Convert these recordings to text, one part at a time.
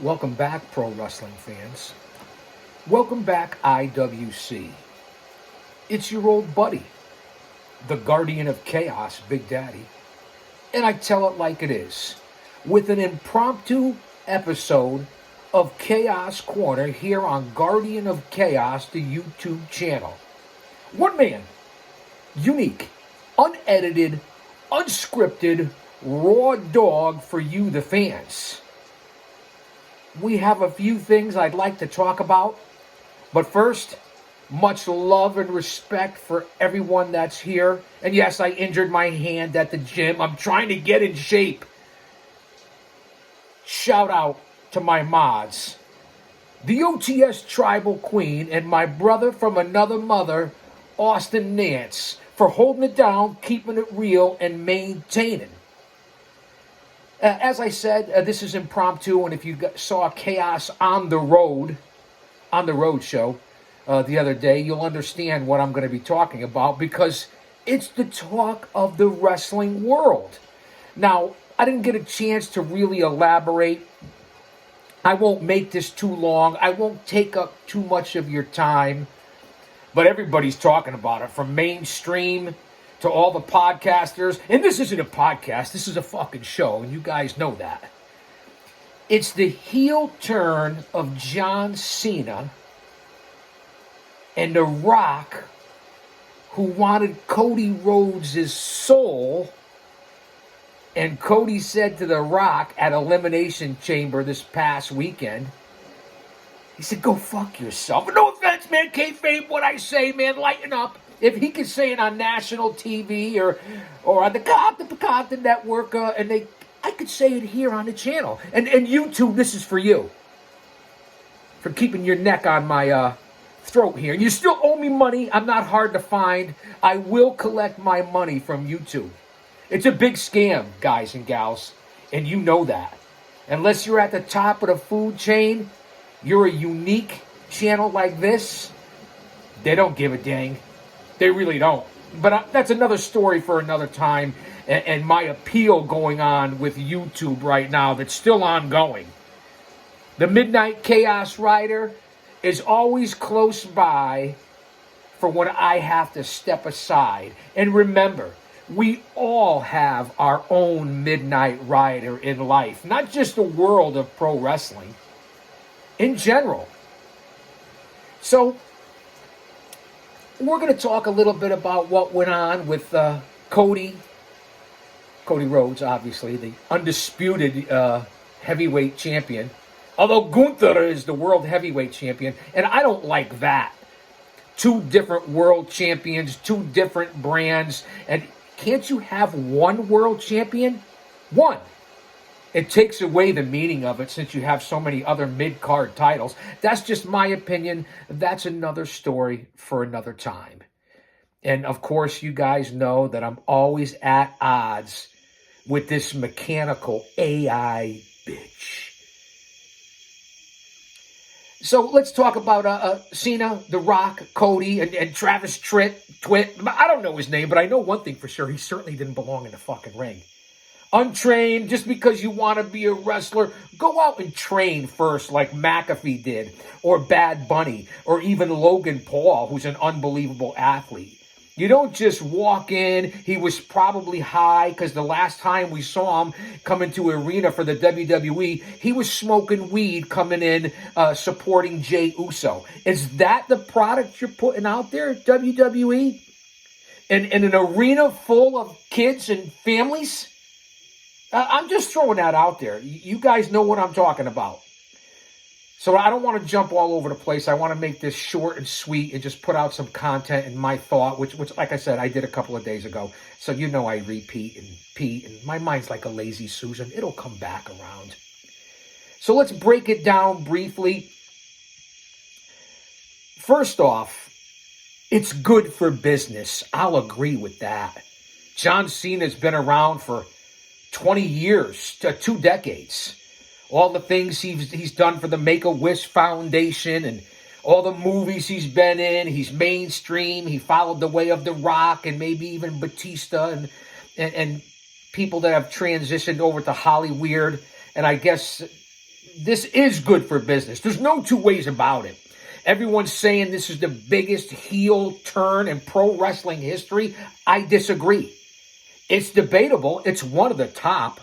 Welcome back, pro wrestling fans. Welcome back, IWC. It's your old buddy, the guardian of chaos, Big Daddy. And I tell it like it is, with an impromptu episode of Chaos Corner here on Guardian of Chaos, the YouTube channel. One man, unique, unedited, unscripted, raw dog for you, the fans. We have a few things I'd like to talk about. But first, much love and respect for everyone that's here. And yes, I injured my hand at the gym. I'm trying to get in shape. Shout out to my mods. The OTS Tribal Queen and my brother from another mother, Austin Nance, for holding it down, keeping it real, and maintaining. As I said, this is impromptu, and if you saw Chaos on the Road show the other day, you'll understand what I'm going to be talking about because it's the talk of the wrestling world. Now, I didn't get a chance to really elaborate. I won't make this too long. I won't take up too much of your time, but everybody's talking about it, from mainstream to all the podcasters. And this isn't a podcast, this is a fucking show, and you guys know that. It's the heel turn of John Cena and The Rock, who wanted Cody Rhodes' soul. And Cody said to The Rock at Elimination Chamber this past weekend, he said, go fuck yourself. No offense, man, kayfabe what I say, man, lighten up. If he could say it on national TV or on the Compton Network, I could say it here on the channel. And YouTube, this is for you. For keeping your neck on my throat here. And you still owe me money. I'm not hard to find. I will collect my money from YouTube. It's a big scam, guys and gals. And you know that. Unless you're at the top of the food chain, you're a unique channel like this, they don't give a dang. They really don't. But that's another story for another time. And my appeal going on with YouTube right now that's still ongoing. The Midnight Chaos Rider is always close by for when I have to step aside. And remember, we all have our own Midnight Rider in life. Not just the world of pro wrestling. In general. So, we're going to talk a little bit about what went on with Cody Rhodes, obviously, the undisputed heavyweight champion. Although Gunther is the world heavyweight champion, and I don't like that. Two different world champions, two different brands, and can't you have one world champion? One. It takes away the meaning of it since you have so many other mid-card titles. That's just my opinion. That's another story for another time. And, of course, you guys know that I'm always at odds with this mechanical AI bitch. So let's talk about Cena, The Rock, Cody, and Travis Twit. I don't know his name, but I know one thing for sure. He certainly didn't belong in the fucking ring. Untrained, just because you want to be a wrestler, go out and train first like McAfee did, or Bad Bunny, or even Logan Paul, who's an unbelievable athlete. You don't just walk in. He was probably high because the last time we saw him come into arena for the WWE, he was smoking weed coming in supporting Jey Uso. Is that the product you're putting out there, WWE? In an arena full of kids and families? I'm just throwing that out there. You guys know what I'm talking about. So I don't want to jump all over the place. I want to make this short and sweet and just put out some content and my thought, which like I said, I did a couple of days ago. So you know I repeat and my mind's like a lazy Susan. It'll come back around. So let's break it down briefly. First off, it's good for business. I'll agree with that. John Cena's been around for 20 years to 2 decades. All the things he's done for the Make-A-Wish Foundation and all the movies he's been in. He's mainstream. He followed the way of The Rock and maybe even Batista and people that have transitioned over to Hollyweird. And I guess this is good for business. There's no two ways about it. Everyone's saying this is the biggest heel turn in pro wrestling history. I disagree. It's debatable. It's one of the top.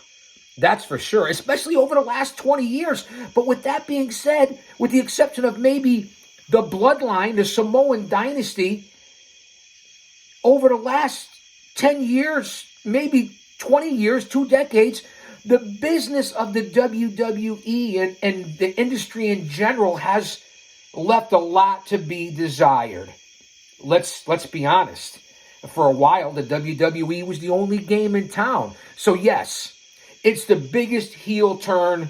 That's for sure, especially over the last 20 years. But with that being said, with the exception of maybe the Bloodline, the Samoan dynasty, over the last 10 years, maybe 20 years, 2 decades, the business of the WWE and the industry in general has left a lot to be desired. Let's be honest. For a while, the WWE was the only game in town. So yes, it's the biggest heel turn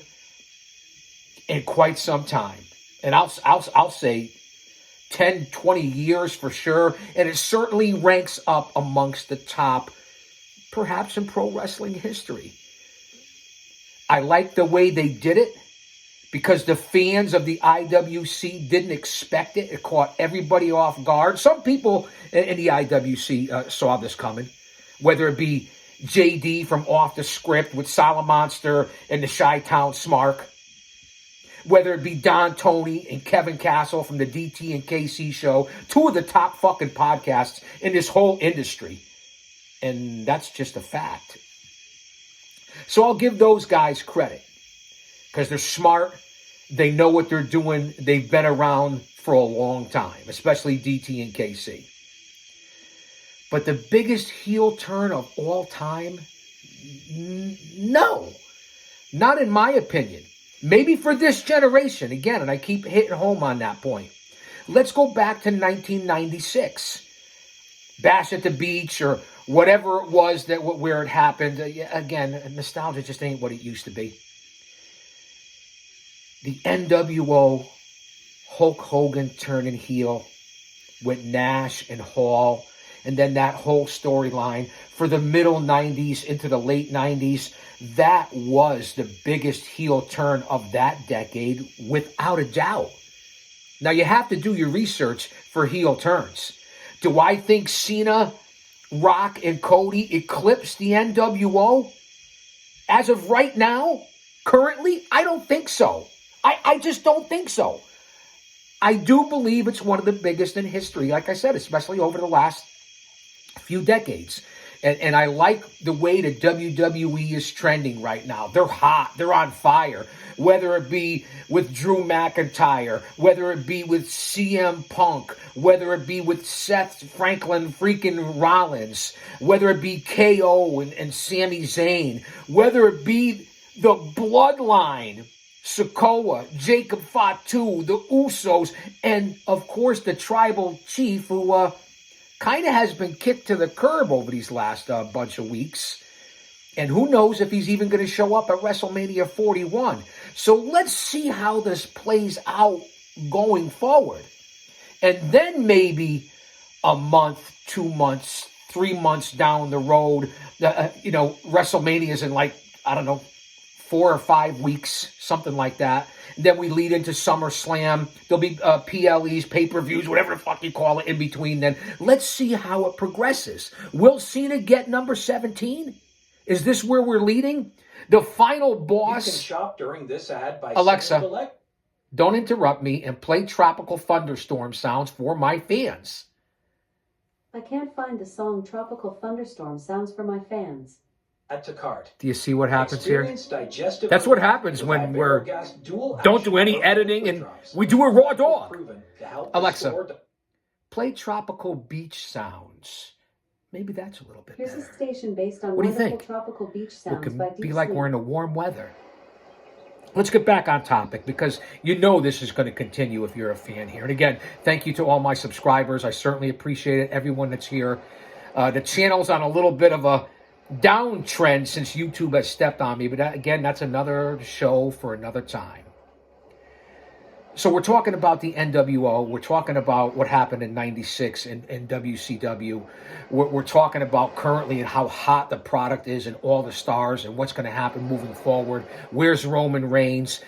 in quite some time. And I'll say 10, 20 years for sure. And it certainly ranks up amongst the top, perhaps in pro wrestling history. I like the way they did it because the fans of the IWC didn't expect it. It caught everybody off guard. Some people in the IWC saw this coming, whether it be JD from Off the Script with Salamonster and the Chi-Town Smark, whether it be Don Tony and Kevin Castle from the DT and KC show, 2 of the top fucking podcasts in this whole industry. And that's just a fact. So I'll give those guys credit because they're smart. They know what they're doing. They've been around for a long time, especially DT and KC. But the biggest heel turn of all time? No. Not in my opinion. Maybe for this generation. Again, and I keep hitting home on that point. Let's go back to 1996. Bash at the Beach or whatever it was where it happened. Again, nostalgia just ain't what it used to be. The NWO, Hulk Hogan turning heel with Nash and Hall. And then that whole storyline for the middle 90s into the late 90s, that was the biggest heel turn of that decade, without a doubt. Now, you have to do your research for heel turns. Do I think Cena, Rock, and Cody eclipsed the NWO? As of right now, currently, I don't think so. I just don't think so. I do believe it's one of the biggest in history, like I said, especially over the last few decades. And I like the way the WWE is trending right now. They're hot. They're on fire. Whether it be with Drew McIntyre, whether it be with CM Punk, whether it be with Seth Franklin freaking Rollins, whether it be KO and Sami Zayn, whether it be the Bloodline, Sikoa, Jacob Fatu, the Usos, and of course the Tribal Chief who kind of has been kicked to the curb over these last bunch of weeks. And who knows if he's even going to show up at WrestleMania 41. So let's see how this plays out going forward. And then maybe a month, 2 months, 3 months down the road, WrestleMania's in 4 or 5 weeks, something like that. And then we lead into SummerSlam. There'll be PLEs, pay-per-views, whatever the fuck you call it in between then. Let's see how it progresses. Will Cena get number 17? Is this where we're leading? The final boss... You can shop during this ad by... Alexa, don't interrupt me and play Tropical Thunderstorm sounds for my fans. I can't find the song Tropical Thunderstorm sounds for my fans. Add to cart. Do you see what happens here? That's what happens when we're don't do any editing and we do a raw dog. Alexa, play Tropical Beach Sounds. Maybe that's a little bit better. Here's a station based on what do you wonderful think? tropical beach sounds It by could Deep be like Sleep. we're in the warm weather. Let's get back on topic because you know this is going to continue if you're a fan here. And again, thank you to all my subscribers. I certainly appreciate it. Everyone that's here. The channel's on a little bit of a downtrend since YouTube has stepped on me. But again, that's another show for another time. So we're talking about the NWO. We're talking about what happened in 96 in WCW. We're talking about currently and how hot the product is and all the stars and what's going to happen moving forward. Where's Roman Reigns?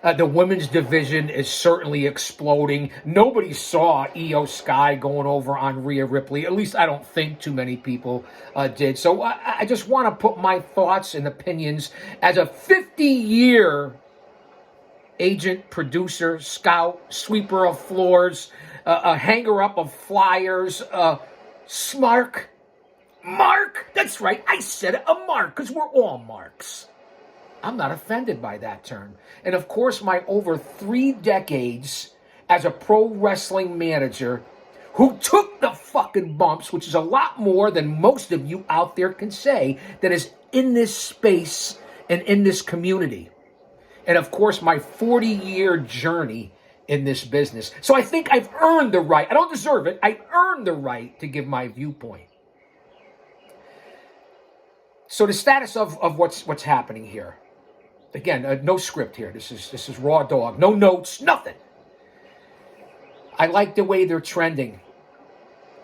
The women's division is certainly exploding. Nobody saw Io Sky going over on Rhea Ripley. At least I don't think too many people did. So I just want to put my thoughts and opinions as a 50-year agent, producer, scout, sweeper of floors, a hanger up of flyers, smark. Mark! That's right, I said it, a mark, because we're all marks. I'm not offended by that term. And of course, my over 3 decades as a pro wrestling manager who took the fucking bumps, which is a lot more than most of you out there can say, that is in this space and in this community. And of course, my 40-year journey in this business. So I think I've earned the right. I don't deserve it. I earned the right to give my viewpoint. So the status of what's happening here. Again, no script here. This is raw dog. No notes, nothing. I like the way they're trending.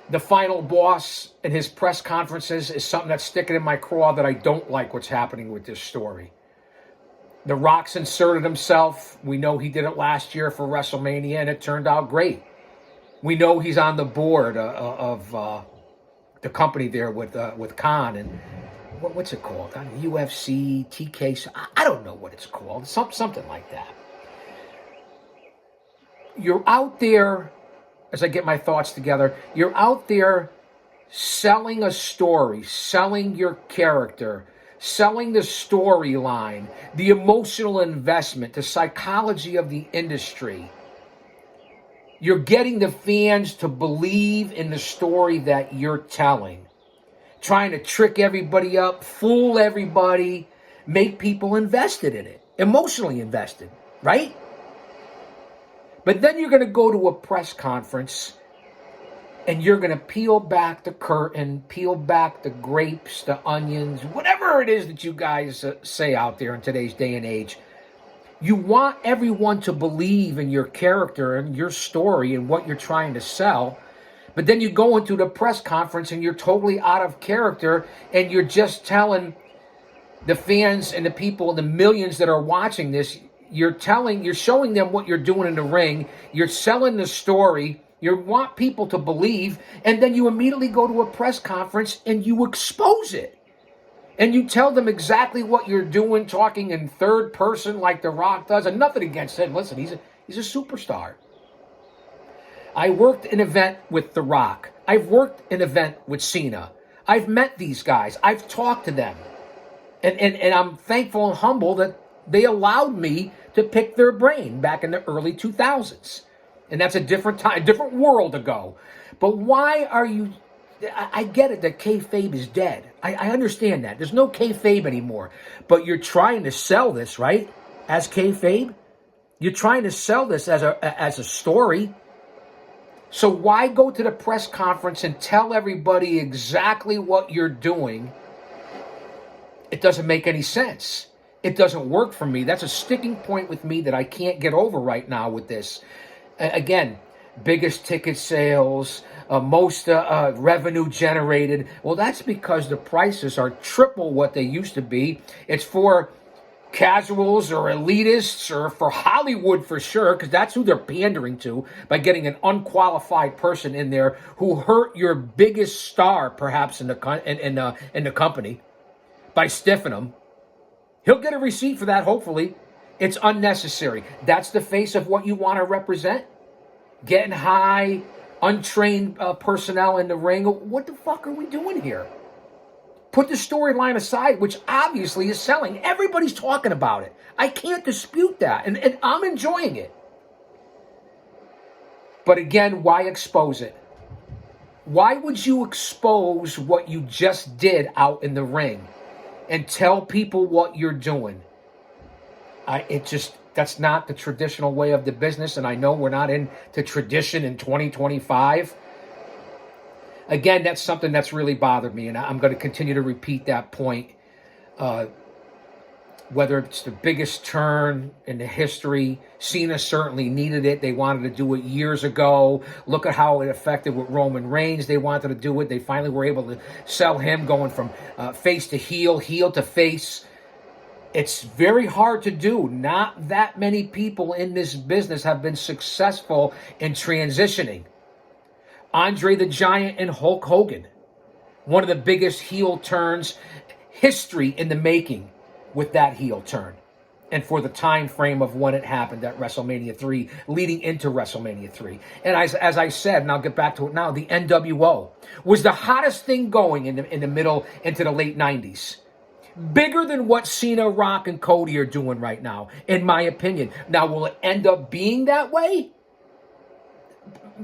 The final boss and his press conferences is something that's sticking in my craw that I don't like what's happening with this story. The Rock's inserted himself. We know he did it last year for WrestleMania, and it turned out great. We know he's on the board of the company there with Khan and what's it called? UFC, TK. I don't know what it's called. Something like that. You're out there, as I get my thoughts together, you're out there selling a story, selling your character, selling the storyline, the emotional investment, the psychology of the industry. You're getting the fans to believe in the story that you're telling. Trying to trick everybody up, fool everybody, make people invested in it, emotionally invested, right? But then you're going to go to a press conference and you're going to peel back the curtain, peel back the grapes, the onions, whatever it is that you guys say out there in today's day and age. You want everyone to believe in your character and your story and what you're trying to sell. But then you go into the press conference and you're totally out of character and you're just telling the fans and the people, the millions that are watching this, you're showing them what you're doing in the ring. You're selling the story. You want people to believe. And then you immediately go to a press conference and you expose it. And you tell them exactly what you're doing, talking in third person like The Rock does. And nothing against him. Listen, he's a superstar. I worked an event with The Rock. I've worked an event with Cena. I've met these guys. I've talked to them. And I'm thankful and humble that they allowed me to pick their brain back in the early 2000s. And that's a different time, a different world ago. But why are you... I get it that kayfabe is dead. I understand that. There's no kayfabe anymore. But you're trying to sell this, right? As kayfabe? You're trying to sell this as a story. So why go to the press conference and tell everybody exactly what you're doing? It doesn't make any sense. It doesn't work for me. That's a sticking point with me that I can't get over right now with this. Again, biggest ticket sales, most revenue generated. Well, that's because the prices are triple what they used to be. It's for casuals or elitists or for Hollywood for sure, because that's who they're pandering to by getting an unqualified person in there who hurt your biggest star, perhaps in the company, by stiffing them. He'll get a receipt for that, hopefully. It's unnecessary. That's the face of what you want to represent? Getting high, untrained personnel in the ring. What the fuck are we doing here? Put the storyline aside, which obviously is selling. Everybody's talking about it. I can't dispute that. And I'm enjoying it. But again, why expose it? Why would you expose what you just did out in the ring and tell people what you're doing? That's not the traditional way of the business, and I know we're not into tradition in 2025. Again, that's something that's really bothered me, and I'm going to continue to repeat that point. Whether it's the biggest turn in the history, Cena certainly needed it. They wanted to do it years ago. Look at how it affected with Roman Reigns. They wanted to do it. They finally were able to sell him going from face to heel, heel to face. It's very hard to do. Not that many people in this business have been successful in transitioning. Andre the Giant and Hulk Hogan. One of the biggest heel turns, history in the making with that heel turn. and for the time frame of when it happened at WrestleMania 3, leading into WrestleMania 3. And as I said, and I'll get back to it now, the NWO was the hottest thing going in the middle into the late 90s. Bigger than what Cena, Rock, and Cody are doing right now, in my opinion. Now, will it end up being that way?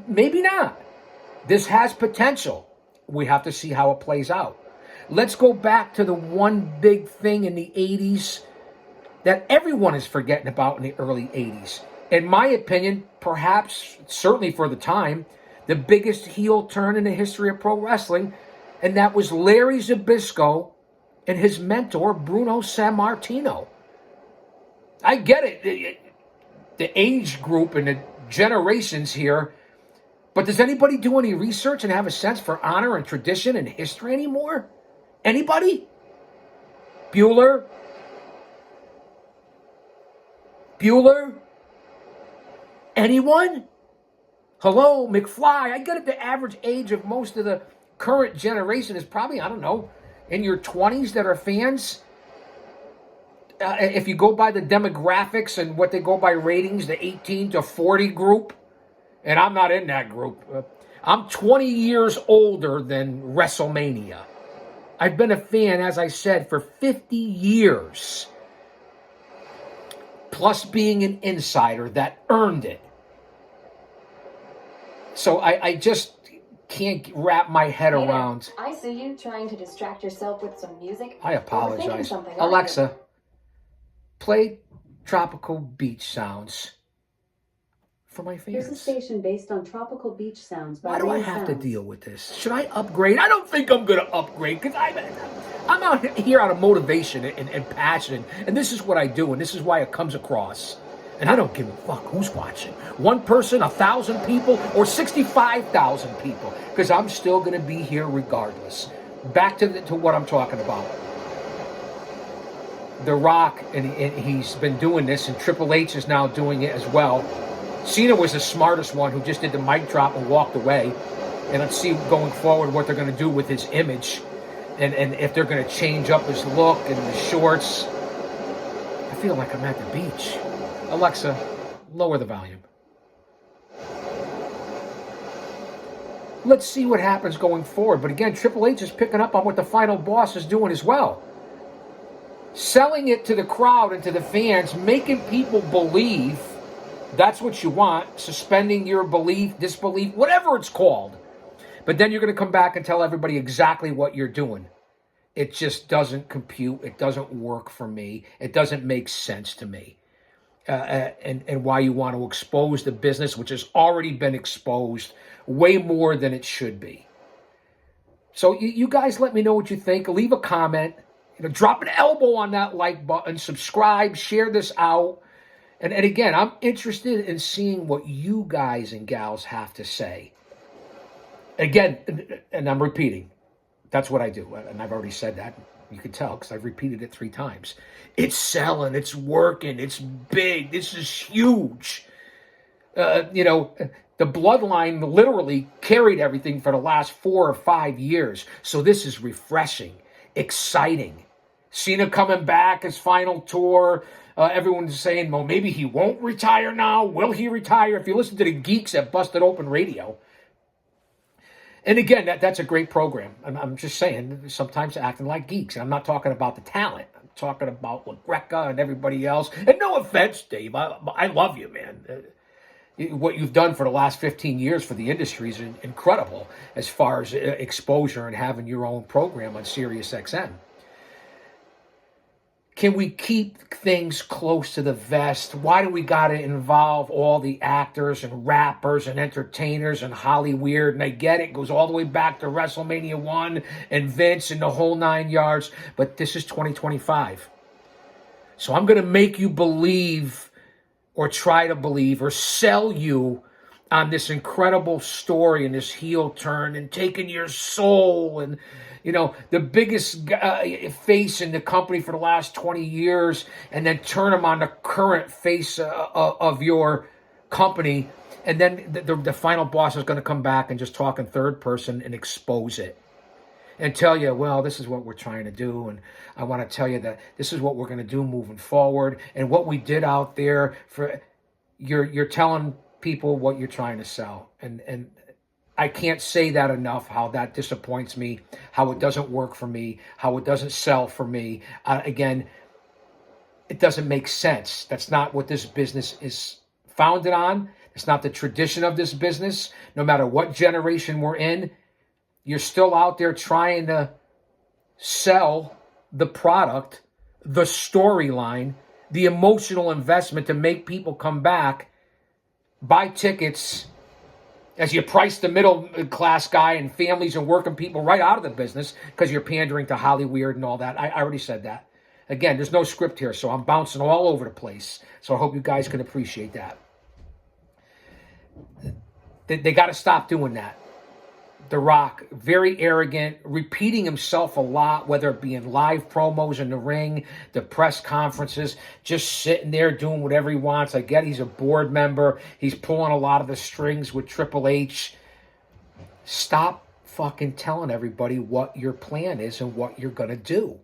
Maybe not. This has potential. We have to see how it plays out. Let's go back to the one big thing in the 80s that everyone is forgetting about in the early 80s. In my opinion, perhaps, certainly for the time, the biggest heel turn in the history of pro wrestling, and that was Larry Zbyszko and his mentor, Bruno Sammartino. I get it, the age group and the generations here, but does anybody do any research and have a sense for honor and tradition and history anymore? Anybody? Bueller? Anyone? Hello, McFly. I get it, the average age of most of the current generation is probably, I don't know, in your 20s that are fans. If you go by the demographics and what they go by ratings, the 18 to 40 group, and I'm not in that group. I'm 20 years older than WrestleMania. I've been a fan, as I said, for 50 years. Plus being an insider that earned it. So I just can't wrap my head around. I see you trying to distract yourself with some music. I apologize. Aren't Alexa, play tropical beach sounds for my fans. Here's a station based on tropical beach sounds. By Why do I Rain have to Sounds. deal with this? Should I upgrade? I don't think I'm going to upgrade because I'm out here out of motivation and passion. And this is what I do, and this is why it comes across. And I don't give a fuck who's watching. One person, 1,000 people, or 65,000 people. Because I'm still going to be here regardless. Back to what I'm talking about. The Rock, and he's been doing this, and Triple H is now doing it as well. Cena was the smartest one who just did the mic drop and walked away. And let's see going forward what they're going to do with his image. And if they're going to change up his look and the shorts. I feel like I'm at the beach. Alexa, lower the volume. Let's see what happens going forward. But again, Triple H is picking up on what the final boss is doing as well. Selling it to the crowd and to the fans, making people believe that's what you want, suspending your belief, disbelief, whatever it's called. But then you're going to come back and tell everybody exactly what you're doing. It just doesn't compute. It doesn't work for me. It doesn't make sense to me. And why you want to expose the business, which has already been exposed way more than it should be. So you guys let me know what you think. Leave a comment. Drop an elbow on that like button. Subscribe. Share this out. And again, I'm interested in seeing what you guys and gals have to say. Again, and I'm repeating, that's what I do. And I've already said that. You can tell because I've repeated it 3 times. It's selling. It's working. It's big. This is huge. The bloodline literally carried everything for the last 4 or 5 years. So this is refreshing, exciting. Cena coming back, his final tour. Everyone's saying, well, maybe he won't retire now. Will he retire? If you listen to the geeks at Busted Open Radio. And again, that's a great program. I'm just saying, sometimes acting like geeks. And I'm not talking about the talent. I'm talking about LaGreca and everybody else. And no offense, Dave. I love you, man. What you've done for the last 15 years for the industry is incredible as far as exposure and having your own program on Sirius XM. Can we keep things close to the vest? Why do we got to involve all the actors and rappers and entertainers and Hollyweird? And I get it. It goes all the way back to WrestleMania 1 and Vince and the whole 9 yards. But this is 2025. So I'm going to make you believe or try to believe or sell you on this incredible story and this heel turn and taking your soul and the biggest face in the company for the last 20 years and then turn him on the current face of your company. And then the final boss is going to come back and just talk in third person and expose it. and tell you, well, this is what we're trying to do, and I want to tell you that this is what we're going to do moving forward, and what we did out there for you're telling people what you're trying to sell, and I can't say that enough, how that disappoints me, how it doesn't work for me, how it doesn't sell for me. Again, it doesn't make sense. That's not what this business is founded on. It's not the tradition of this business. No matter what generation we're in, you're still out there trying to sell the product, the storyline, the emotional investment to make people come back, buy tickets, as you price the middle class guy and families and working people right out of the business because you're pandering to Hollywood and all that. I already said that. Again, there's no script here, so I'm bouncing all over the place. So I hope you guys can appreciate that. They got to stop doing that. The Rock, very arrogant, repeating himself a lot, whether it be in live promos in the ring, the press conferences, just sitting there doing whatever he wants. I get he's a board member. He's pulling a lot of the strings with Triple H. Stop fucking telling everybody what your plan is and what you're going to do.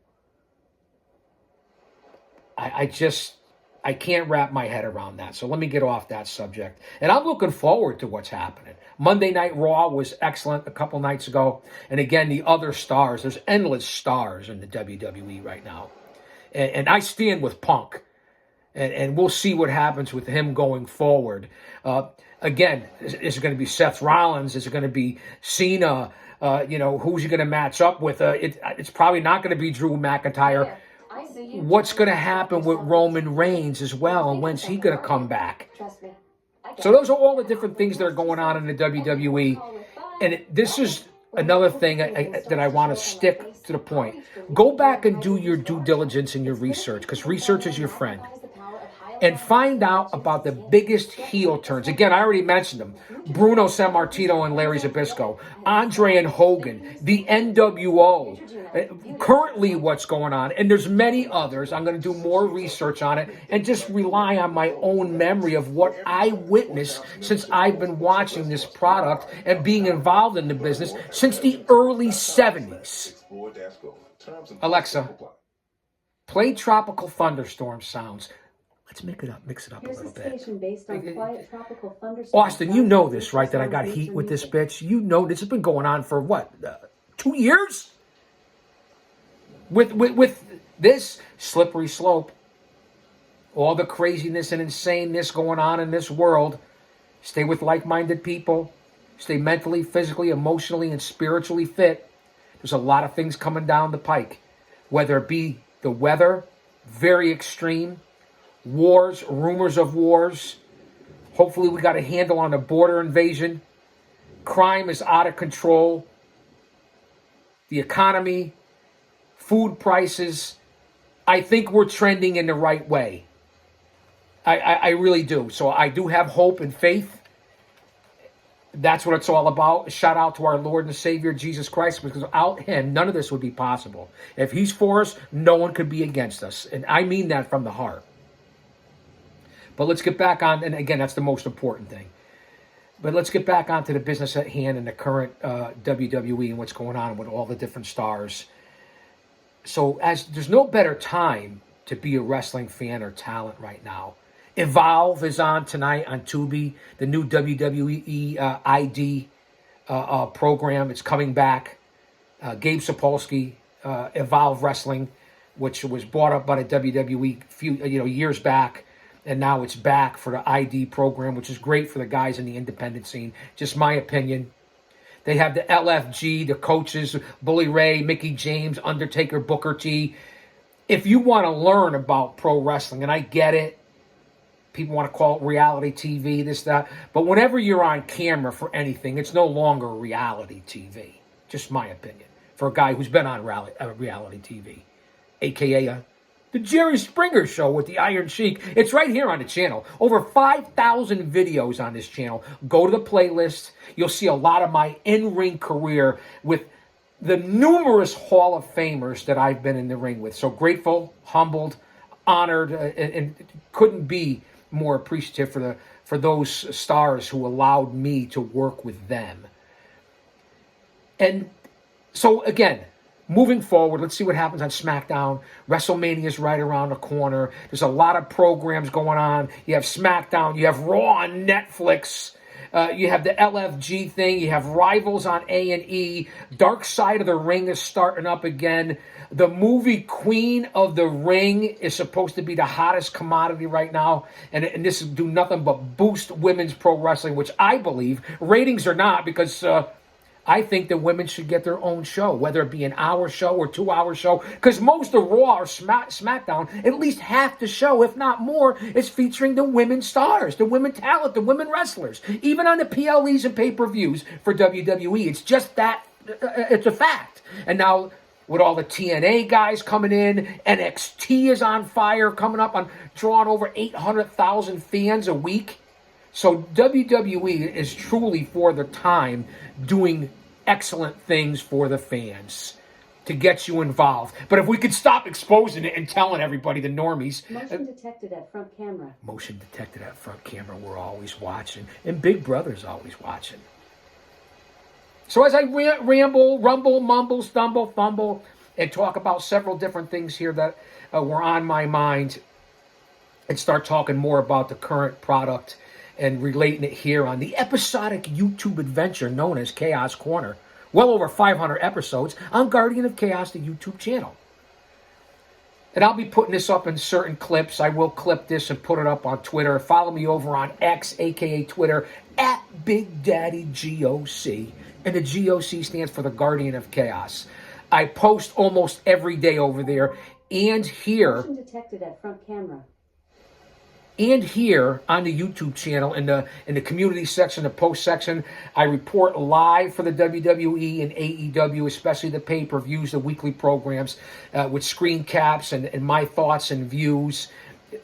I can't wrap my head around that. So let me get off that subject. And I'm looking forward to what's happening. Monday Night Raw was excellent a couple nights ago. And again, the other stars. There's endless stars in the WWE right now. And I stand with Punk. And we'll see what happens with him going forward. Again, is it going to be Seth Rollins? Is it going to be Cena? Who's he going to match up with? It's probably not going to be Drew McIntyre. What's going to happen with Roman Reigns as well, and when's he going to come back? So those are all the different things that are going on in the WWE, and this is another thing that I want to stick to the point. Go back and do your due diligence and your research, because research is your friend. And find out about the biggest heel turns. Again, I already mentioned them. Bruno Sammartino and Larry Zbyszko. Andre and Hogan. The NWO. Currently what's going on. And there's many others. I'm going to do more research on it and just rely on my own memory of what I witnessed since I've been watching this product and being involved in the business since the early 70s. Alexa, play Tropical Thunderstorm sounds. Let's mix it up Here's a little a bit. station based on quiet tropical thunderstorms. Austin, you know this, right? That I got heat with this bitch. You know this has been going on for what? 2 years? With this slippery slope, all the craziness and insaneness going on in this world. Stay with like-minded people. Stay mentally, physically, emotionally, and spiritually fit. There's a lot of things coming down the pike. Whether it be the weather, very extreme, wars, rumors of wars. Hopefully we got a handle on the border invasion. Crime is out of control. The economy, food prices. I think we're trending in the right way. I really do. So I do have hope and faith. That's what it's all about. Shout out to our Lord and Savior, Jesus Christ, because without him, none of this would be possible. If he's for us, no one could be against us. And I mean that from the heart. But let's get back on, and again, that's the most important thing. But let's get back onto the business at hand and the current WWE and what's going on with all the different stars. So there's no better time to be a wrestling fan or talent right now. Evolve is on tonight on Tubi, the new WWE ID program. It's coming back. Gabe Sapolsky, Evolve Wrestling, which was bought up by the WWE years back. And now it's back for the ID program, which is great for the guys in the independent scene. Just my opinion. They have the LFG, the coaches, Bully Ray, Mickey James, Undertaker, Booker T. If you want to learn about pro wrestling, and I get it, people want to call it reality TV, this, that. But whenever you're on camera for anything, it's no longer reality TV. Just my opinion. For a guy who's been on reality TV. A.K.A. The Jerry Springer Show with the Iron Sheik. It's right here on the channel. Over 5,000 videos on this channel. Go to the playlist. You'll see a lot of my in-ring career with the numerous Hall of Famers that I've been in the ring with. So grateful, humbled, honored, and couldn't be more appreciative for those stars who allowed me to work with them. And So again, moving forward, let's see what happens on SmackDown. WrestleMania is right around the corner. There's a lot of programs going on. You have SmackDown. You have Raw on Netflix. You have the LFG thing. You have Rivals on A&E. Dark Side of the Ring is starting up again. The movie Queen of the Ring is supposed to be the hottest commodity right now. And this will do nothing but boost women's pro wrestling, which I believe. Ratings are not, because I think that women should get their own show, whether it be an hour show or 2-hour show, because most of Raw or SmackDown, at least half the show, if not more, is featuring the women stars, the women talent, the women wrestlers. Even on the PLEs and pay-per-views for WWE, it's just that, it's a fact. And now, with all the TNA guys coming in, NXT is on fire, coming up on drawing over 800,000 fans a week. So WWE is truly, for the time, doing excellent things for the fans to get you involved. But if we could stop exposing it and telling everybody, the normies. Motion detected at front camera. Motion detected at front camera. We're always watching. And Big Brother's always watching. So as I ramble, rumble, mumble, stumble, fumble, and talk about several different things here that were on my mind, and start talking more about the current product and relating it here on the episodic YouTube adventure known as Chaos Corner. Well over 500 episodes on Guardian of Chaos, the YouTube channel. And I'll be putting this up in certain clips. I will clip this and put it up on Twitter. Follow me over on X, a.k.a. Twitter, at Big Daddy GOC. And the GOC stands for the Guardian of Chaos. I post almost every day over there and here. Motion detected at front camera. And here on the YouTube channel, in the community section, the post section, I report live for the WWE and AEW, especially the pay-per-views, the weekly programs, with screen caps and my thoughts and views.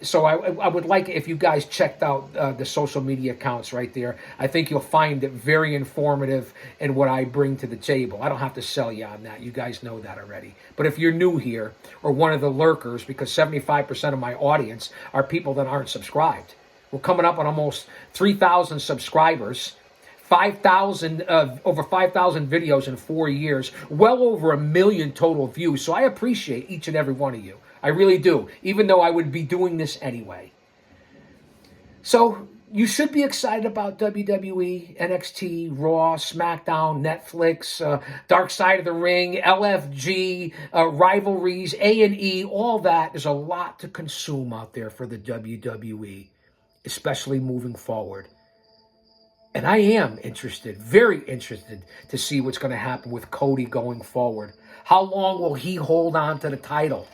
So I would like if you guys checked out the social media accounts right there. I think you'll find it very informative in what I bring to the table. I don't have to sell you on that. You guys know that already. But if you're new here or one of the lurkers, because 75% of my audience are people that aren't subscribed. We're coming up on almost 3,000 subscribers. 5,000, over 5,000 videos in 4 years, well over 1 million total views. So I appreciate each and every one of you. I really do, even though I would be doing this anyway. So you should be excited about WWE, NXT, Raw, SmackDown, Netflix, Dark Side of the Ring, LFG, rivalries, A&E, all that. There's a lot to consume out there for the WWE, especially moving forward. And I am interested, very interested, to see what's going to happen with Cody going forward. How long will he hold on to the title?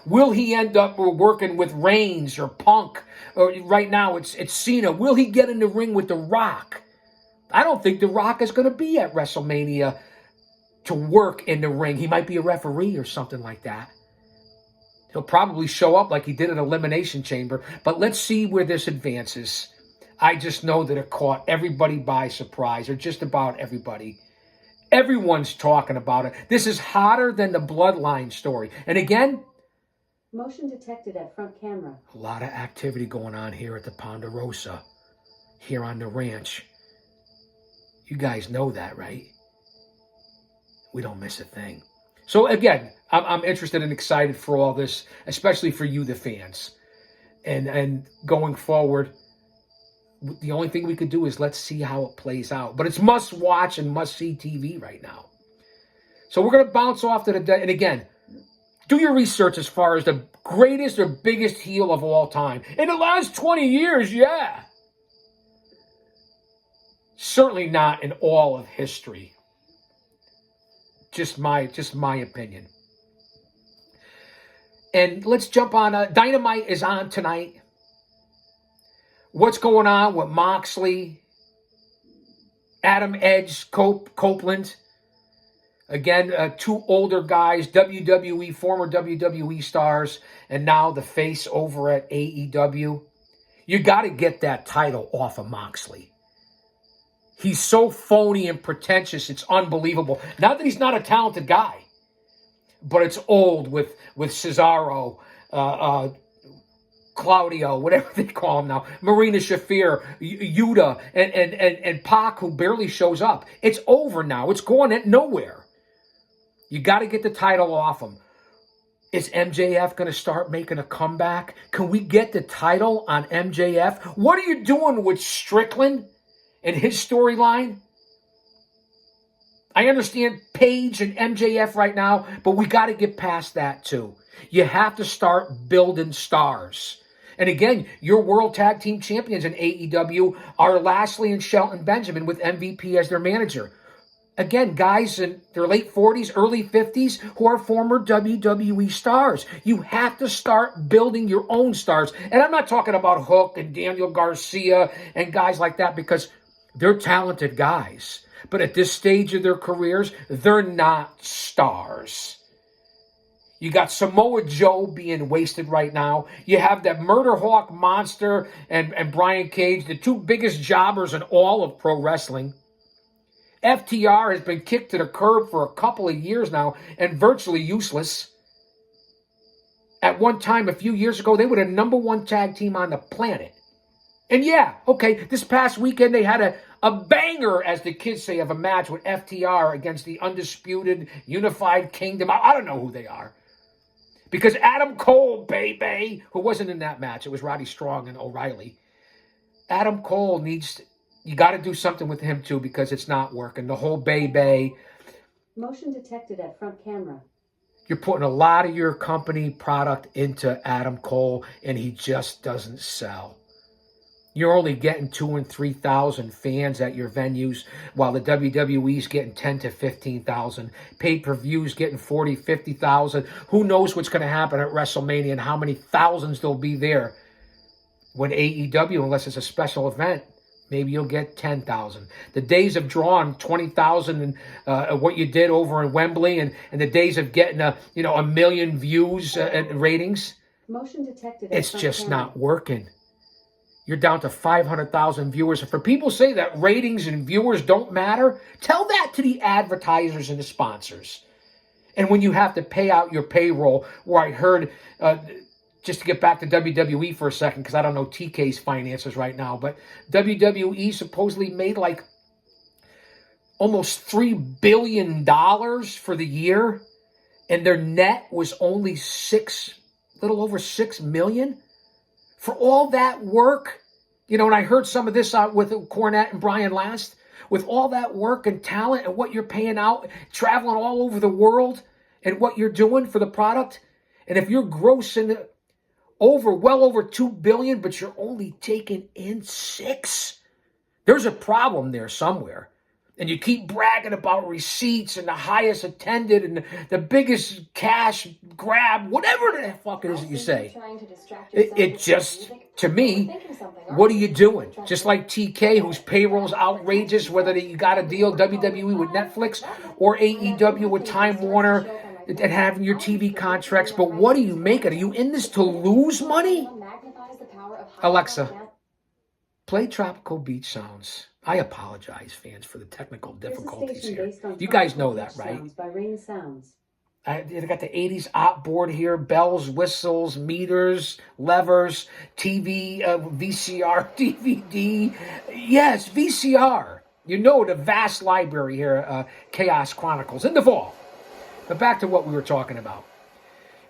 Will he end up working with Reigns or Punk? Or right now it's Cena. Will he get in the ring with The Rock? I don't think The Rock is going to be at WrestleMania to work in the ring. He might be a referee or something like that. He'll probably show up like he did at Elimination Chamber. But let's see where this advances. I just know that it caught everybody by surprise, or just about everybody. Everyone's talking about it. This is hotter than the Bloodline story. And again, Motion detected at front camera. a lot of activity going on here at the Ponderosa, here on the ranch. You guys know that, right? We don't miss a thing. So again, I'm interested and excited for all this, especially for you, the fans. And going forward, the only thing we could do is let's see how it plays out. But it's must watch and must see TV right now. So we're going to bounce off to the... And again, do your research as far as the greatest or biggest heel of all time. In the last 20 years, yeah. Certainly not in all of history. Just my opinion. And let's jump on. Dynamite is on tonight. What's going on with Moxley, Adam Edge, Copeland? Again, two older guys, WWE, former WWE stars, and now the face over at AEW. You got to get that title off of Moxley. He's so phony and pretentious, it's unbelievable. Not that he's not a talented guy, but it's old with Cesaro, Claudio, whatever they call him now, Marina Shafir, Yuta, and Pac, who barely shows up. It's over now. It's going nowhere. You got to get the title off him. Is MJF going to start making a comeback? Can we get the title on MJF? What are you doing with Strickland and his storyline? I understand Paige and MJF right now, but we got to get past that too. You have to start building stars. And again, your World Tag Team Champions in AEW are Lashley and Shelton Benjamin with MVP as their manager. Again, guys in their late 40s, early 50s who are former WWE stars. You have to start building your own stars. And I'm not talking about Hook and Daniel Garcia and guys like that because they're talented guys. But at this stage of their careers, they're not stars. You got Samoa Joe being wasted right now. You have that Murder Hawk Monster and Brian Cage, the two biggest jobbers in all of pro wrestling. FTR has been kicked to the curb for a couple of years now and virtually useless. At one time, a few years ago, they were the number one tag team on the planet. And yeah, okay, this past weekend they had a banger, as the kids say, of a match with FTR against the Undisputed Unified Kingdom. I don't know who they are. Because Adam Cole, baby, who wasn't in that match, it was Roddy Strong and O'Reilly. Adam Cole needs... You got to do something with him, too, because it's not working. The whole Bay. Motion detected at front camera. You're putting a lot of your company product into Adam Cole, and he just doesn't sell. You're only getting 2,000 and 3,000 fans at your venues, while the WWE's getting 10 to 15,000. Pay-per-views getting 40, 50,000. Who knows what's going to happen at WrestleMania and how many thousands there'll be there. When AEW, unless it's a special event, maybe you'll get 10,000. The days of drawing 20,000 and what you did over in Wembley, and the days of getting a million views and ratings, Motion detected. It's just not working. You're down to 500,000 viewers. For people say that ratings and viewers don't matter, tell that to the advertisers and the sponsors. And when you have to pay out your payroll, where I heard. Just to get back to WWE for a second, because I don't know TK's finances right now, but WWE supposedly made like almost $3 billion for the year, and their net was only little over $6 million. For all that work, and I heard some of this out with Cornette and Brian last, with all that work and talent and what you're paying out, traveling all over the world, and what you're doing for the product, and if you're grossing well over $2 billion, but you're only taking in $6 million. There's a problem there somewhere. And you keep bragging about receipts and the highest attended and the biggest cash grab, whatever the fuck it is that you say. It just, to me, what are you doing? Just like TK, whose payroll's outrageous, whether you got a deal WWE with Netflix or AEW with Time Warner, and having your TV contracts, but what are you making? Are you in this to lose money? Alexa, play Tropical Beach Sounds. I apologize, fans, for the technical difficulties here. You guys know that, right? By Rain Sounds. They got the 80s op board here, bells, whistles, meters, levers, TV, VCR, DVD. Yes, VCR. You know the vast library here, Chaos Chronicles, in the vault. But back to what we were talking about.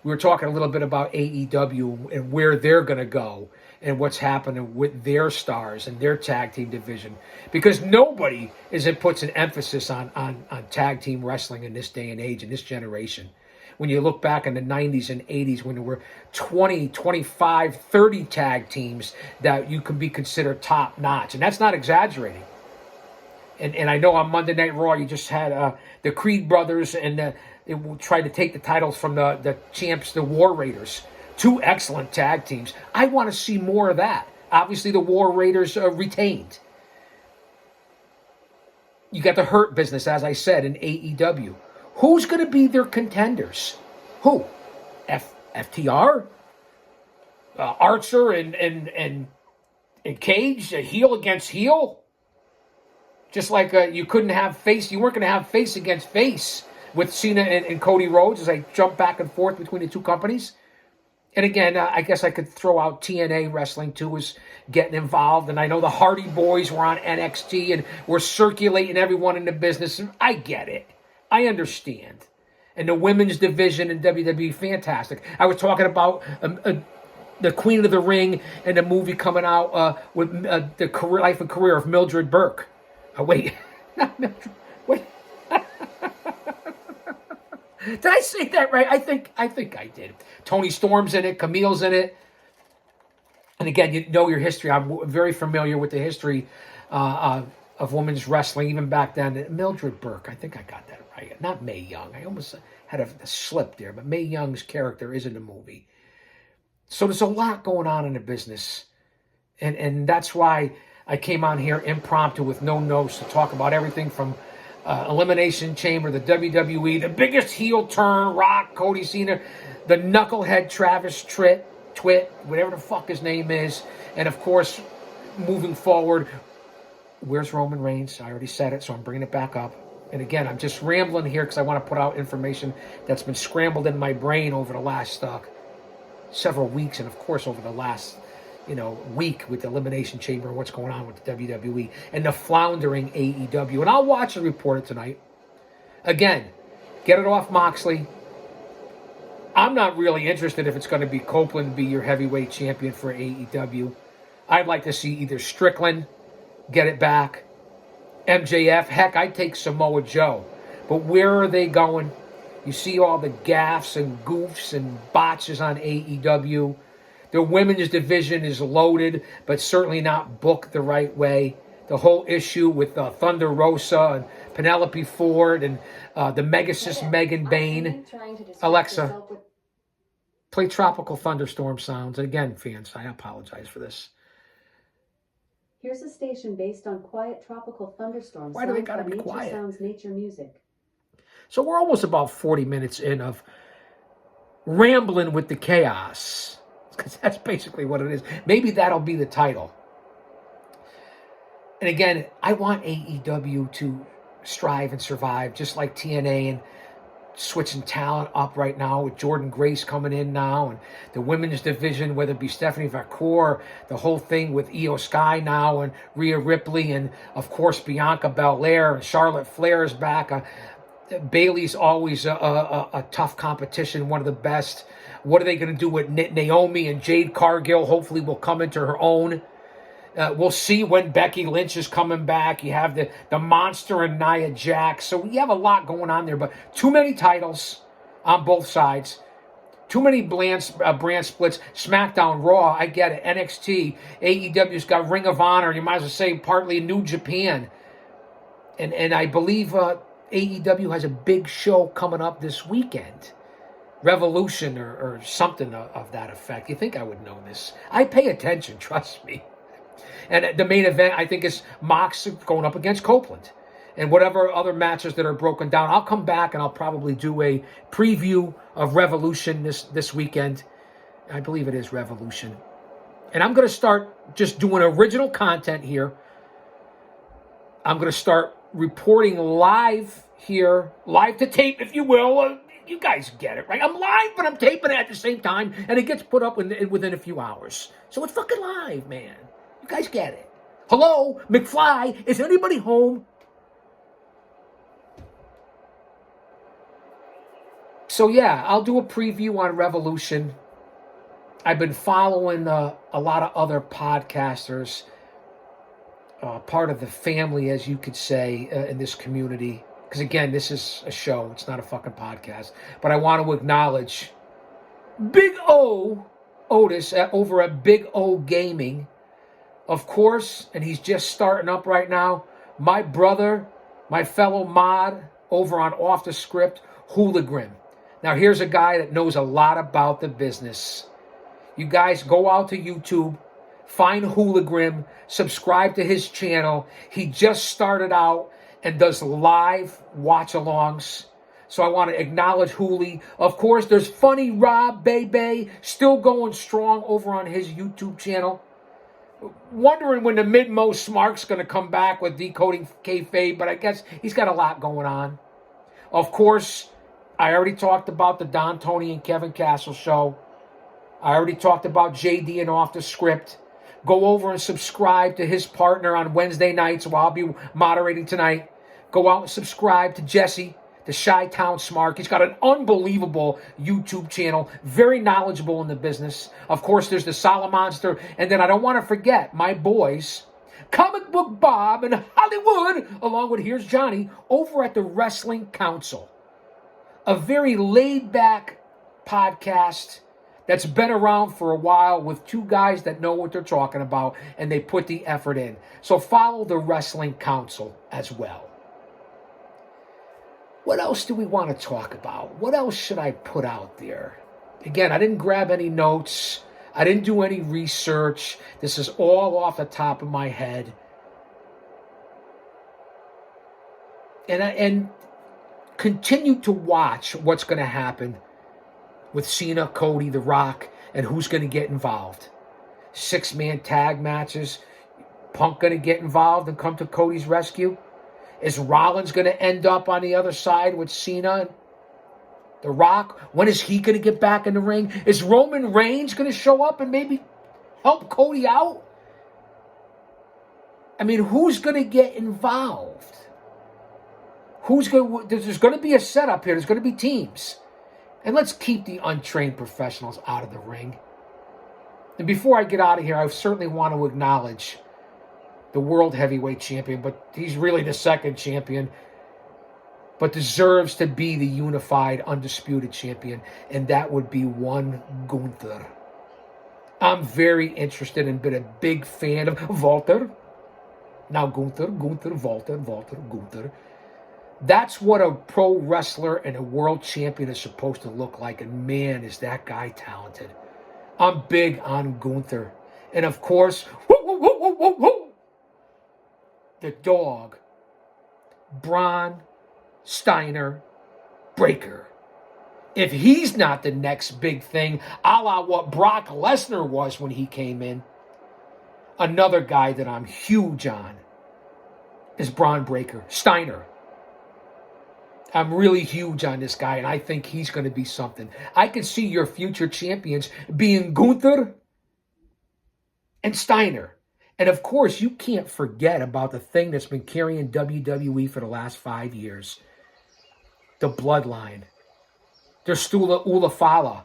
We were talking a little bit about AEW and where they're going to go and what's happening with their stars and their tag team division. Because nobody puts an emphasis on tag team wrestling in this day and age, in this generation. When you look back in the 90s and 80s when there were 20, 25, 30 tag teams that you can be considered top notch. And that's not exaggerating. And I know on Monday Night Raw you just had the Creed brothers and they tried to take the titles from the champs, the War Raiders. Two excellent tag teams. I want to see more of that. Obviously, the War Raiders retained. You got the Hurt Business, as I said, in AEW. Who's going to be their contenders? Who? FTR? Archer and Cage, heel against heel? Just like you couldn't have face, you weren't going to have face against face with Cena and Cody Rhodes as I jump back and forth between the two companies. And again, I guess I could throw out TNA Wrestling too, was getting involved. And I know the Hardy Boys were on NXT and were circulating everyone in the business. And I get it. I understand. And the women's division in WWE, fantastic. I was talking about the Queen of the Ring and the movie coming out with the life and career of Mildred Burke. Wait, not Mildred. Wait. Did I say that right? I think I did. Tony Storm's in it. Camille's in it. And again, you know your history. I'm very familiar with the history of women's wrestling, even back then. Mildred Burke, I think I got that right. Not Mae Young. I almost had a slip there, but Mae Young's character is in the movie. So there's a lot going on in the business. And that's why I came on here impromptu with no notes to talk about everything from Elimination Chamber, the WWE, the biggest heel turn, Rock, Cody Cena, the knucklehead Travis Twit, whatever the fuck his name is. And of course, moving forward, where's Roman Reigns? I already said it, so I'm bringing it back up. And again, I'm just rambling here because I want to put out information that's been scrambled in my brain over the last several weeks, and of course over the last week with the Elimination Chamber and what's going on with the WWE and the floundering AEW. And I'll watch and report it tonight. Again, get it off Moxley. I'm not really interested if it's going to be Copeland be your heavyweight champion for AEW. I'd like to see either Strickland get it back, MJF. Heck, I'd take Samoa Joe. But where are they going? You see all the gaffes and goofs and botches on AEW. The women's division is loaded, but certainly not booked the right way. The whole issue with Thunder Rosa and Penelope Ford and the Megasis Megan Bain. Alexa, play Tropical Thunderstorm sounds. And again, fans, I apologize for this. Here's a station based on quiet tropical thunderstorms. Why do they gotta be quiet? Sounds, nature music. So we're almost about 40 minutes in of rambling with the chaos. Because that's basically what it is. Maybe that'll be the title. And again, I want AEW to strive and survive, just like TNA, and switching talent up right now with Jordan Grace coming in now, and the women's division, whether it be Stephanie Vacour, the whole thing with Io Sky now, and Rhea Ripley, and of course Bianca Belair, and Charlotte Flair is back. Bayley's always a tough competition, one of the best. What are they going to do with Naomi and Jade Cargill? Hopefully will come into her own. We'll see when Becky Lynch is coming back. You have the monster and Nia Jax. So you have a lot going on there, but too many titles on both sides. Too many brand splits. SmackDown, Raw, I get it. NXT, AEW's got Ring of Honor. You might as well say partly New Japan. And I believe AEW has a big show coming up this weekend. Revolution or something of that effect. You think I would know this? I pay attention, trust me. And the main event, I think, is Mox going up against Copeland. And whatever other matches that are broken down, I'll come back and I'll probably do a preview of Revolution this weekend. I believe it is Revolution. And I'm going to start just doing original content here. I'm going to start reporting live here, live to tape, if you will. You guys get it, right? I'm live, but I'm taping it at the same time, and it gets put up within a few hours. So it's fucking live, man. You guys get it. Hello, McFly, is anybody home? So yeah, I'll do a preview on Revolution. I've been following a lot of other podcasters, part of the family, as you could say, in this community. Because again, this is a show. It's not a fucking podcast. But I want to acknowledge Big O, Otis, over at Big O Gaming. Of course, and he's just starting up right now, my brother, my fellow mod over on Off the Script, Hooligan. Now, here's a guy that knows a lot about the business. You guys go out to YouTube, find Hooligan, subscribe to his channel. He just started out and does live watch-alongs. So I want to acknowledge Hooli. Of course, there's Funny Rob Bebe, still going strong over on his YouTube channel. Wondering when the Mid-Mo Smark's going to come back with Decoding Kayfabe, but I guess he's got a lot going on. Of course, I already talked about the Don, Tony, and Kevin Castle show. I already talked about JD and Off the Script. Go over and subscribe to his partner on Wednesday nights, while I'll be moderating tonight. Go out and subscribe to Jesse, the Chi-Town Smart. He's got an unbelievable YouTube channel, very knowledgeable in the business. Of course, there's the Solomonster. And then I don't want to forget my boys, Comic Book Bob and Hollywood, along with Here's Johnny, over at the Wrestling Council. A very laid-back podcast that's been around for a while with two guys that know what they're talking about, and they put the effort in. So follow the Wrestling Council as well. What else do we want to talk about? What else should I put out there? Again, I didn't grab any notes. I didn't do any research. This is all off the top of my head. And continue to watch what's going to happen with Cena, Cody, The Rock, and who's going to get involved. 6-man tag matches. Punk going to get involved and come to Cody's rescue? Is Rollins going to end up on the other side with Cena? The Rock? When is he going to get back in the ring? Is Roman Reigns going to show up and maybe help Cody out? I mean, who's going to get involved? There's going to be a setup here. There's going to be teams. And let's keep the untrained professionals out of the ring. And before I get out of here, I certainly want to acknowledge the World Heavyweight Champion, but he's really the second champion, but deserves to be the unified, undisputed champion, and that would be one Gunther. I'm very interested and been a big fan of Walter. Now Gunther, Walter, Gunther. That's what a pro wrestler and a world champion is supposed to look like, and man, is that guy talented. I'm big on Gunther. And of course, the dog, Braun Steiner Breaker. If he's not the next big thing, a la what Brock Lesnar was when he came in, another guy that I'm huge on is Braun Breaker. Steiner. I'm really huge on this guy, and I think he's going to be something. I can see your future champions being Gunther and Steiner. And of course, you can't forget about the thing that's been carrying WWE for the last 5 years. The Bloodline. There's Stula Ulafala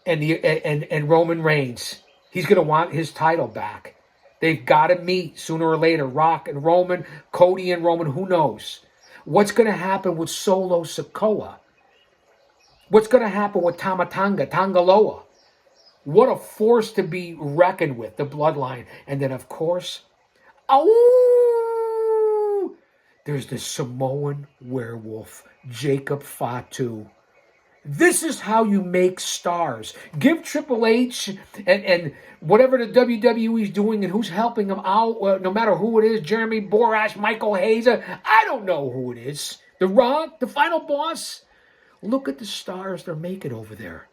and Roman Reigns. He's going to want his title back. They've got to meet sooner or later. Rock and Roman, Cody and Roman, who knows? What's going to happen with Solo Sikoa? What's going to happen with Tangaloa? What a force to be reckoned with, the Bloodline. And then, of course, there's the Samoan werewolf, Jacob Fatu. This is how you make stars. Give Triple H and whatever the WWE is doing and who's helping them out, no matter who it is, Jeremy Borash, Michael Hayes, I don't know who it is. The Rock, the final boss. Look at the stars they're making over there.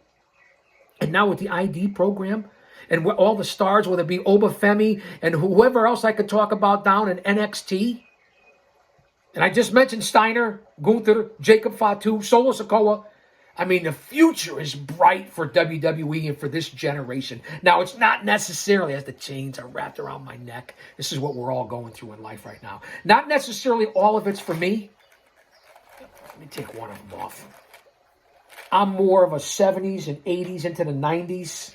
And now with the ID program and all the stars, whether it be Obafemi and whoever else I could talk about down in NXT. And I just mentioned Steiner, Gunther, Jacob Fatu, Solo Sikoa. I mean, the future is bright for WWE and for this generation. Now, it's not necessarily as the chains are wrapped around my neck. This is what we're all going through in life right now. Not necessarily all of it's for me. Let me take one of them off. I'm more of a 70s and 80s into the 90s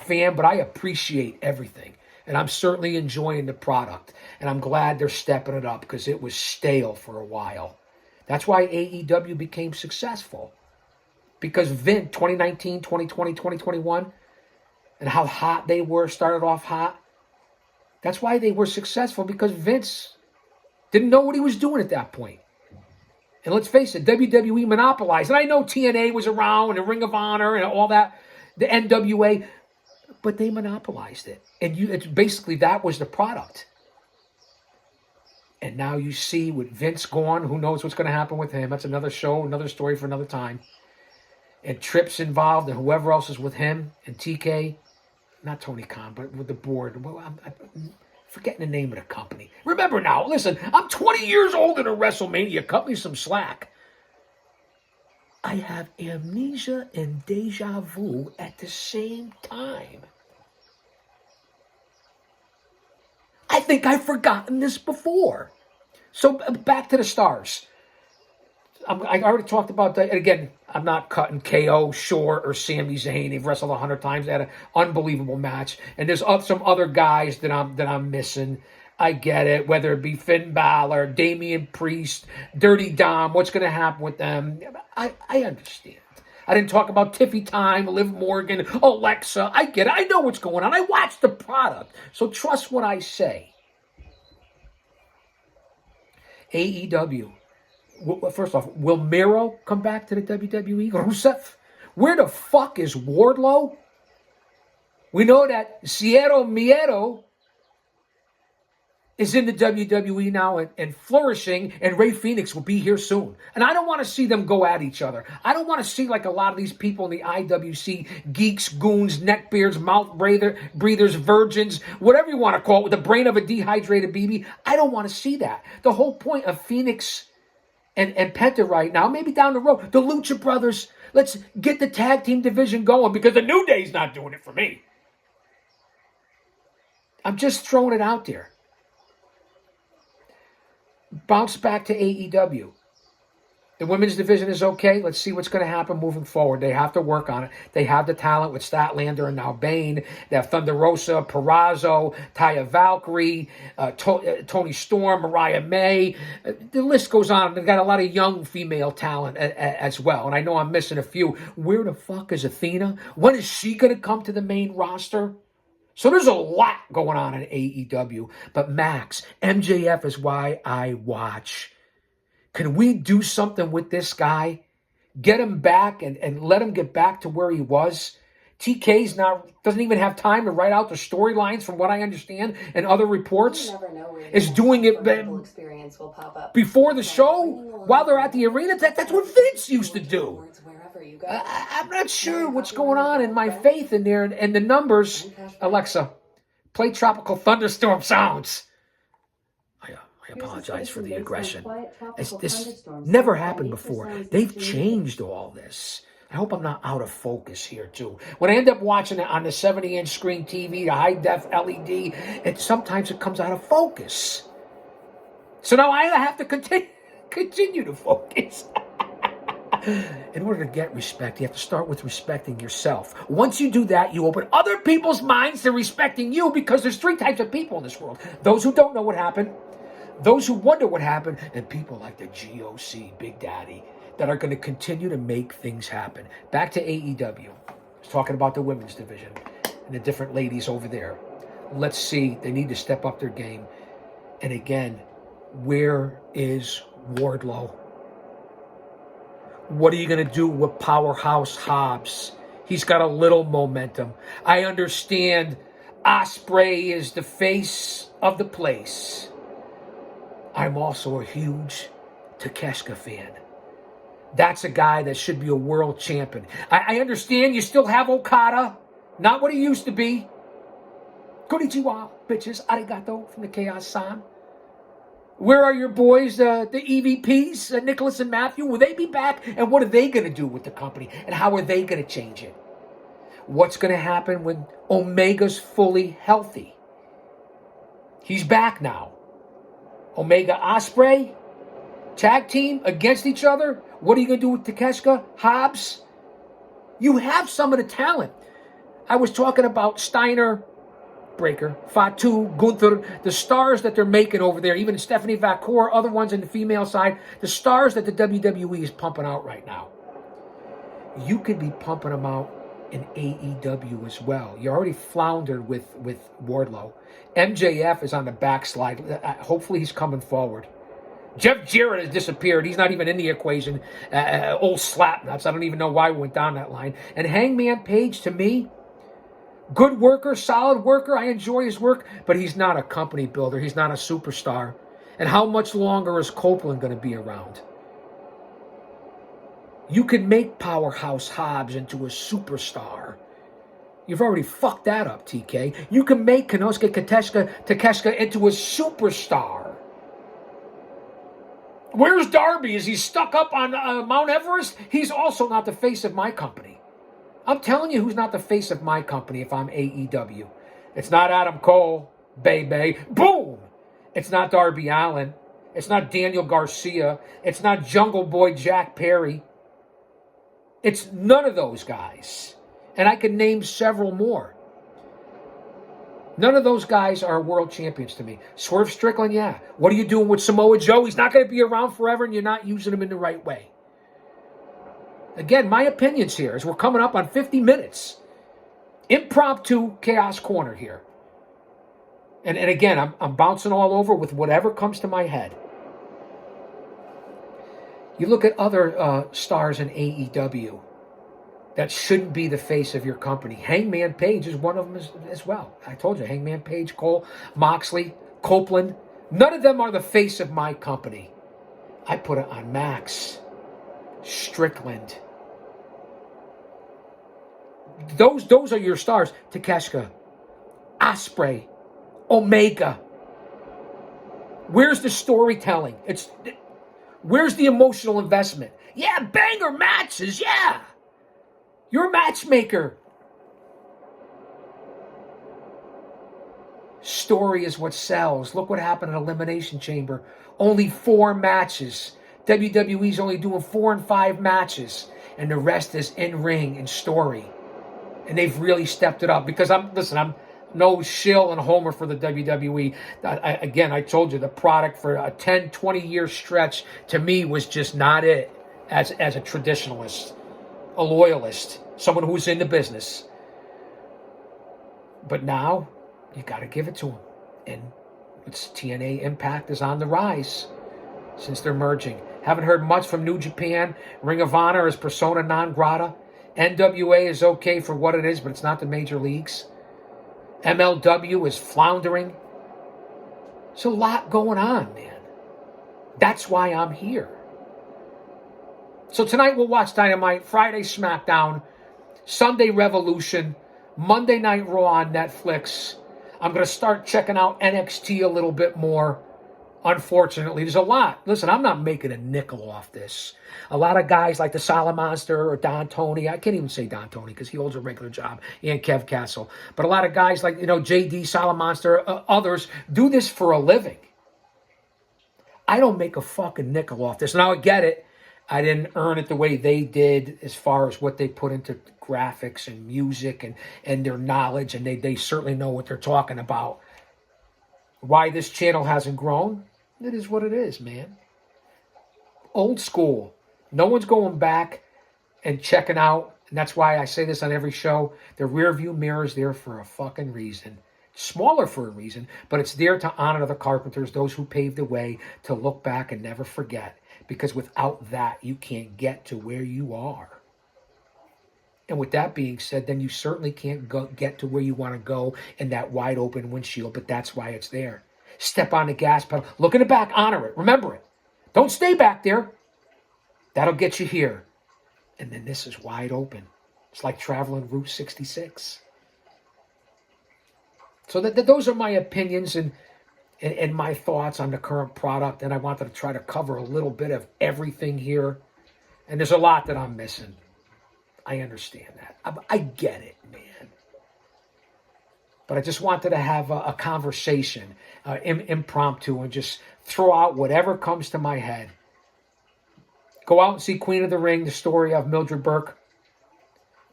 fan, but I appreciate everything. And I'm certainly enjoying the product. And I'm glad they're stepping it up because it was stale for a while. That's why AEW became successful. Because Vince, 2019, 2020, 2021, and how hot they were, started off hot. That's why they were successful, because Vince didn't know what he was doing at that point. And let's face it, WWE monopolized. And I know TNA was around, and Ring of Honor, and all that, the NWA, but they monopolized it. And it's basically, that was the product. And now you see with Vince gone, who knows what's going to happen with him. That's another show, another story for another time. And Tripp's involved, and whoever else is with him, and TK, not Tony Khan, but with the board. Well, I'm forgetting the name of the company. Remember now, listen, I'm 20 years old in a WrestleMania. Cut me some slack. I have amnesia and deja vu at the same time. I think I've forgotten this before. So back to the stars. I already talked about that. And again, I'm not cutting KO short or Sami Zayn. They've wrestled 100 times. They had an unbelievable match. And there's some other guys that I'm missing. I get it. Whether it be Finn Balor, Damian Priest, Dirty Dom, what's going to happen with them? I understand. I didn't talk about Tiffy Time, Liv Morgan, Alexa. I get it. I know what's going on. I watch the product. So trust what I say. AEW. First off, will Miro come back to the WWE? Rusev? Where the fuck is Wardlow? We know that Cero Miedo is in the WWE now and flourishing, and Rey Fenix will be here soon. And I don't want to see them go at each other. I don't want to see like a lot of these people in the IWC, geeks, goons, neckbeards, mouth breathers, virgins, whatever you want to call it, with the brain of a dehydrated baby. I don't want to see that. The whole point of Phoenix and Penta right now, maybe down the road, the Lucha Brothers, let's get the tag team division going because the New Day's not doing it for me. I'm just throwing it out there. Bounce back to AEW. The women's division is okay. Let's see what's going to happen moving forward. They have to work on it. They have the talent with Statlander and now Bane. They have Thunder Rosa, Purrazzo, Taya Valkyrie, Tony Storm, Mariah May. The list goes on. They've got a lot of young female talent as well. And I know I'm missing a few. Where the fuck is Athena? When is she going to come to the main roster? So there's a lot going on in AEW. But Max, MJF is why I watch. Can we do something with this guy? Get him back and let him get back to where he was? TK's now doesn't even have time to write out the storylines from what I understand and other reports. Is doing it experience will pop up. Before the show while they're at the arena. That's what Vince used to do. I'm not sure what's going on in my faith in there and the numbers. Alexa, play Tropical Thunderstorm sounds. I apologize for the aggression. This never happened before. They've changed all this. I hope I'm not out of focus here, too. When I end up watching it on the 70-inch screen TV, the high-def LED, sometimes it comes out of focus. So now I have to continue to focus. In order to get respect, you have to start with respecting yourself. Once you do that, you open other people's minds to respecting you because there's three types of people in this world. Those who don't know what happened, those who wonder what happened, and people like the GOC, Big Daddy, that are going to continue to make things happen. Back to AEW. I was talking about the women's division and the different ladies over there. Let's see. They need to step up their game. And again, where is Wardlow? What are you going to do with Powerhouse Hobbs? He's got a little momentum. I understand Ospreay is the face of the place. I'm also a huge Takeshita fan. That's a guy that should be a world champion. I understand you still have Okada. Not what he used to be. Konnichiwa, bitches. Arigato from the Chaos-san. Where are your boys, the EVPs, Nicholas and Matthew? Will they be back? And what are they going to do with the company? And how are they going to change it? What's going to happen when Omega's fully healthy? He's back now. Omega Ospreay, tag team against each other. What are you going to do with Takeshita, Hobbs? You have some of the talent. I was talking about Steiner, Breaker, Fatu, Gunther, the stars that they're making over there, even Stephanie Vacour, other ones in the female side, the stars that the WWE is pumping out right now. You could be pumping them out in AEW as well. You already floundered with Wardlow. MJF is on the backslide. Hopefully he's coming forward. Jeff Jarrett has disappeared. He's not even in the equation. Old slapnuts. I don't even know why we went down that line. And Hangman Page, to me, good worker, solid worker. I enjoy his work, but he's not a company builder. He's not a superstar. And how much longer is Copeland going to be around? You can make Powerhouse Hobbs into a superstar. You've already fucked that up, TK. You can make Konosuke Takeshita into a superstar. Where's Darby? Is he stuck up on Mount Everest? He's also not the face of my company. I'm telling you who's not the face of my company if I'm AEW. It's not Adam Cole, baby. Boom! It's not Darby Allin. It's not Daniel Garcia. It's not Jungle Boy Jack Perry. It's none of those guys. And I can name several more. None of those guys are world champions to me. Swerve Strickland, yeah. What are you doing with Samoa Joe? He's not going to be around forever and you're not using him in the right way. Again, my opinions here as we're coming up on 50 minutes. Impromptu Chaos Corner here. And again, I'm bouncing all over with whatever comes to my head. You look at other stars in AEW that shouldn't be the face of your company. Hangman Page is one of them as well. I told you, Hangman Page, Cole, Moxley, Copeland. None of them are the face of my company. I put it on Max, Strickland. Those are your stars. Takeshita, Ospreay, Omega. Where's the storytelling? Where's the emotional investment? Yeah, banger matches, yeah. You're a matchmaker. Story is what sells. Look what happened at Elimination Chamber. Only 4 matches. WWE's only doing 4 and 5 matches. And the rest is in-ring and story. And they've really stepped it up. Because I'm no shill and homer for the WWE. I told you, the product for a 10, 20-year stretch, to me, was just not it as a traditionalist, a loyalist, someone who's in the business. But now, you got to give it to them. And it's TNA Impact is on the rise since they're merging. Haven't heard much from New Japan. Ring of Honor is persona non grata. NWA is okay for what it is, but it's not the major leagues. MLW is floundering. There's a lot going on, man. That's why I'm here. So tonight we'll watch Dynamite, Friday SmackDown, Sunday Revolution, Monday Night Raw on Netflix. I'm going to start checking out NXT a little bit more. Unfortunately, there's a lot. Listen, I'm not making a nickel off this. A lot of guys like the Salamonster or Don Tony. I can't even say Don Tony because he holds a regular job. And Kev Castle. But a lot of guys like, JD, Salamonster, others do this for a living. I don't make a fucking nickel off this. Now, I get it. I didn't earn it the way they did as far as what they put into graphics and music and their knowledge. And they certainly know what they're talking about. Why this channel hasn't grown? It is what it is, man. Old school. No one's going back and checking out. And that's why I say this on every show. The rear view mirror is there for a fucking reason. Smaller for a reason, but it's there to honor the carpenters, those who paved the way, to look back and never forget. Because without that, you can't get to where you are. And with that being said, then you certainly can't get to where you want to go in that wide open windshield, but that's why it's there. Step on the gas pedal. Look in the back, honor it, remember it. Don't stay back there. That'll get you here. And then this is wide open. It's like traveling Route 66. So those are my opinions and my thoughts on the current product, and I wanted to try to cover a little bit of everything here. And there's a lot that I'm missing. I understand that. I get it, man. But I just wanted to have a conversation, impromptu, and just throw out whatever comes to my head. Go out and see Queen of the Ring, the story of Mildred Burke.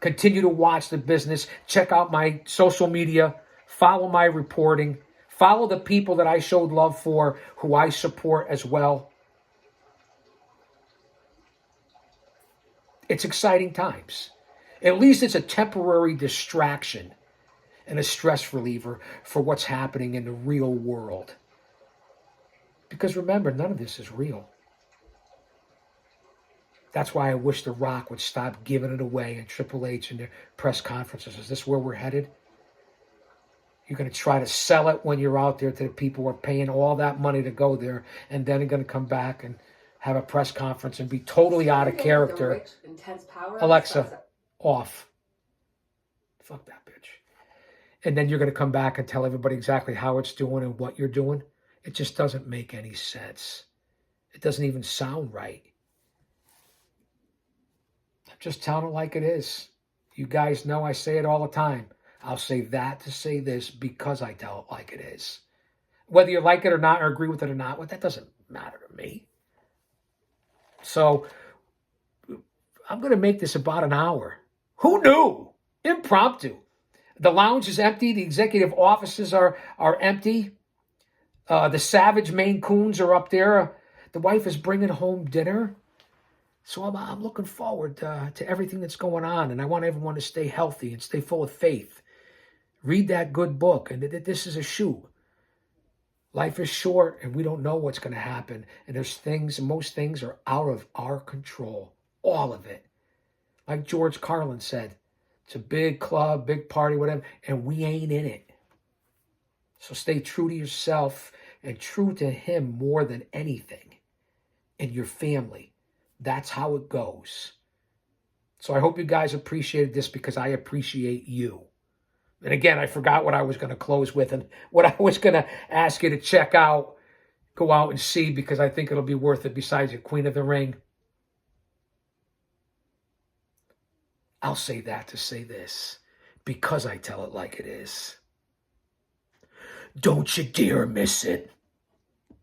Continue to watch the business. Check out my social media. Follow my reporting. Follow the people that I showed love for, who I support as well. It's exciting times. At least it's a temporary distraction and a stress reliever for what's happening in the real world. Because remember, none of this is real. That's why I wish The Rock would stop giving it away in Triple H and their press conferences. Is this where we're headed? You're going to try to sell it when you're out there to the people who are paying all that money to go there, and then they're going to come back and have a press conference and be totally out of character. Rich, intense power. Alexa, off. Fuck that bitch. And then you're going to come back and tell everybody exactly how it's doing and what you're doing. It just doesn't make any sense. It doesn't even sound right. I'm just telling it like it is. You guys know I say it all the time. I'll say that to say this because I tell it like it is. Whether you like it or not, or agree with it or not, well, that doesn't matter to me. So I'm going to make this about an hour. Who knew? Impromptu. The lounge is empty. The executive offices are empty. The savage Maine Coons are up there. The wife is bringing home dinner. So I'm looking forward to everything that's going on. And I want everyone to stay healthy and stay full of faith. Read that good book. And this is a shoe. Life is short and we don't know what's going to happen. And there's things, most things are out of our control. All of it. Like George Carlin said, it's a big club, big party, whatever, and we ain't in it. So stay true to yourself and true to him more than anything. And your family. That's how it goes. So I hope you guys appreciated this because I appreciate you. And again, I forgot what I was going to close with and what I was going to ask you to check out, go out and see because I think it'll be worth it besides your Queen of the Ring. I'll say that to say this because I tell it like it is. Don't you dare miss it.